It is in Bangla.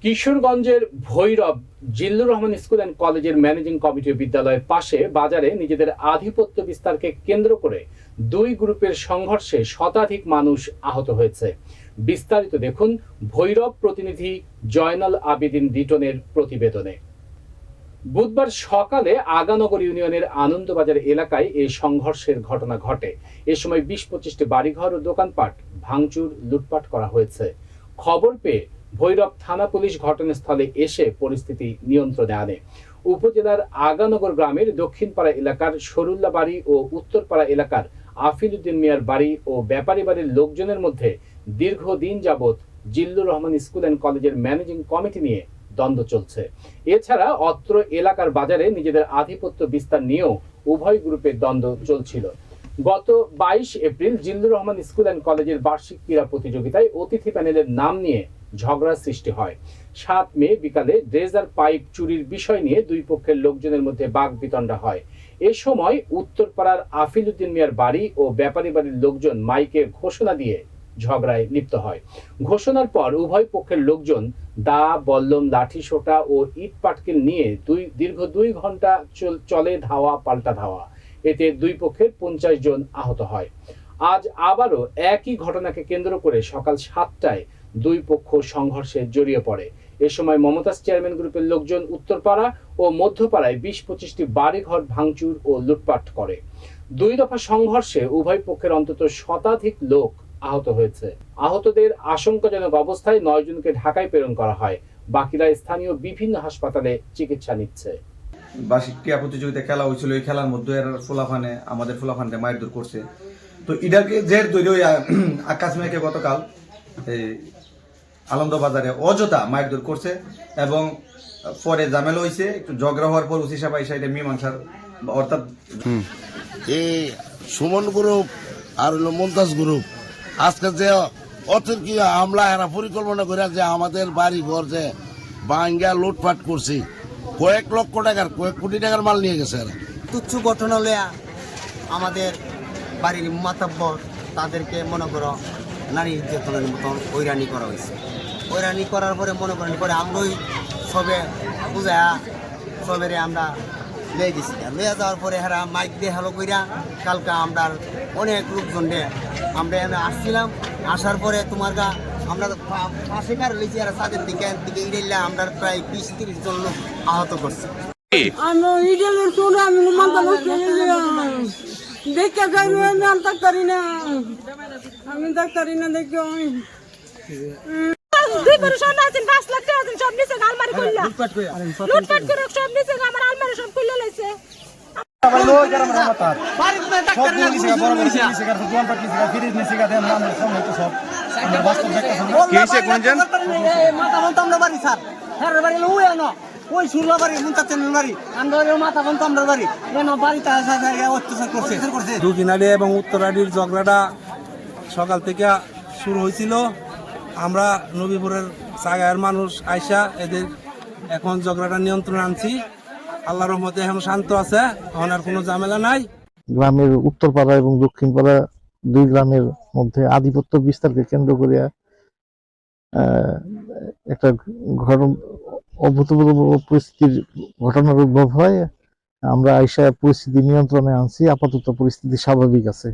কিশোরগঞ্জের ভৈরব জিল্লুর রহমান স্কুল অ্যান্ড কলেজের ম্যানেজিং কমিটি বিদ্যালয়ের পাশে বাজারে নিজেদের আধিপত্য বিস্তারকে কেন্দ্র করে দুই গ্রুপের সংঘর্ষে শতাধিক মানুষ আহত হয়েছে। বিস্তারিত দেখুন ভৈরব প্রতিনিধি জয়নাল আবেদিন লিটনের প্রতিবেদনে। বুধবার সকালে আগানগর ইউনিয়নের আনন্দবাজার এলাকায় এই সংঘর্ষের ঘটনা ঘটে। এ সময় ২০-২৫টি বাড়িঘর ও দোকানপাট ভাঙচুর, লুটপাট করা হয়েছে। খবর পেয়ে ভৈরব থানা পুলিশ ঘটনাস্থলে এসে পরিস্থিতি নিয়ন্ত্রণে আনে। উপজেলার আগানগর গ্রামের দক্ষিণপাড়া এলাকার সরুল্লা বাড়ি ও উত্তরপাড়া এলাকার আফিল উদ্দিন মিয়ার বাড়ি ও ব্যাপারী বাড়ির লোকজনের মধ্যে দীর্ঘদিন যাবৎ জিল্লুর রহমান স্কুল অ্যান্ড কলেজের ম্যানেজিং কমিটি নিয়ে দ্বন্দ্ব চলছে। এছাড়া অত্র এলাকার বাজারে নিজেদের আধিপত্য বিস্তার নিয়েও উভয় গ্রুপের দ্বন্দ্ব চলছিল। গত ২২ April Zillur Rahman school and কলেজের বার্ষিক ক্রীড়া প্রতিযোগিতায় অতিথি প্যানেলের নাম নিয়ে ঝগড়ার সৃষ্টি হয়। ৭ মে বিকালে ড্রেজার পাইপ চুরির বিষয় নিয়ে দুই পক্ষের লোকজনের মধ্যে বাকবিতণ্ডা হয়। এ সময় উত্তরপাড়ার আফিল উদ্দিন মিয়ার বাড়ি ও ব্যাপারী বাড়ির লোকজন মাইকে ঘোষণা দিয়ে ঝগড়ায় লিপ্ত হয়। ঘোষণার পর উভয় পক্ষের লোকজন দা, বল্লম, লাঠি সোঁটা ও ইট পাটকেল নিয়ে দীর্ঘ ২ ঘন্টা চলে ধাওয়া পাল্টা ধাওয়া। এতে দুই পক্ষের ৫০ জন আহত হয়। আজ আবারও একই ঘটনাকে কেন্দ্র করে সকাল ৭টায় দুই পক্ষ সংঘর্ষে জড়িয়ে পড়ে। এ সময় মমতাজ চেয়ারম্যান গ্রুপের লোকজন উত্তরপাড়া ও মধ্যপাড়ায় ২০-২৫টি বাড়িঘর ভাঙচুর ও লুটপাট করে। দুই দফা সংঘর্ষে উভয় পক্ষের অন্তত শতাধিক লোক আহত হয়েছে। আহতদের আশঙ্কাজনক অবস্থায় ৯ জনকে ঢাকায় প্রেরণ করা হয়। বাকিরা স্থানীয় বিভিন্ন হাসপাতালে চিকিৎসা নিচ্ছে। বার্ষিক ক্রীড়া প্রতিযোগিতা খেলা হয়েছিল, এই খেলার মধ্যে আমাদের ফুলাফানে মারধর করছে। তো এটাকে জের ধরে আকাশ মেয়েকে গতকাল এই আনন্দবাজারে অযথা মারধর করছে এবং পরে ঝামেলা হয়েছে। একটু ঝগড়া হওয়ার পর উচিত সাহেব এটা মীমাংসার অর্থাৎ এই সুমন গ্রুপ আর হলো মমতাজ গ্রুপ আজকে যে অতর্কি হামলা এরা পরিকল্পনা করে যে আমাদের বাড়ি ঘর যে ভাঙ্গা লুটপাট করছি, কয়েক লক্ষ টাকার, কয়েক কোটি টাকার মাল নিয়ে গেছে এরা। তুচ্ছ ঘটনা হলে আমাদের বাড়ির মাতাব্বর তাদেরকে মনে করো নারী নির্যাতনের মতন হয়রানি করা হয়েছে। হয়রানি করার পরে মনে করেন পরে আমরাই সবে বুঝা সবেরে আমরা লেগে গেছি। লেগে যাওয়ার পরে হেরা মাইক দিয়ে হ্যালো কইরা কালকে আমরা অনেক লোকজন আমরা আসছিলাম। আসার পরে তোমার আমরা পাশে কার লিখি আর তাদের দিকে ইড়াইলে আমরা প্রায় ২০-৩০ জন লোক আহত করছি। আমি ইডেলের শুনে আমি মাথা নষ্ট হয়ে গেলাম। দেখে খাইনি, আমি ডাক্তারি না, আমি ডাক্তারি না দেখে আমি 2 বছর সামনে আছেন ৫ লাখ টাকা সব নিচে আলমারি খুললা লুটপাট করে সব নিচে আমার আলমারি সব খুলে লাইছে। ওই সুরলা বাড়ি মুন্তাচেনের বাড়ি আমরা মাথা বন্ধ আমরা বাড়ি বাড়িতে অত্যাচার করছে। দক্ষিণাড়ি এবং উত্তরাড়ির ঝগড়াটা সকাল থেকে শুরু হয়েছিল। আমরা নবীপুরের সাগায়ের মানুষ আইসা এদের এখন ঝগড়াটা নিয়ন্ত্রণ আনছি। আল্লাহর রহমতে এখন শান্ত আছে, এখন আর কোনো ঝামেলা নাই। গ্রামের উত্তরপাড়া এবং দক্ষিণপাড়া দুই গ্রামের মধ্যে আধিপত্য বিস্তারকে কেন্দ্র করে একটা অভূতপূর্ব পরিস্থিতির ঘটনার উদ্ভব হয়। আমরা আইসা পরিস্থিতি নিয়ন্ত্রণে আনছি। আপাতত পরিস্থিতি স্বাভাবিক আছে।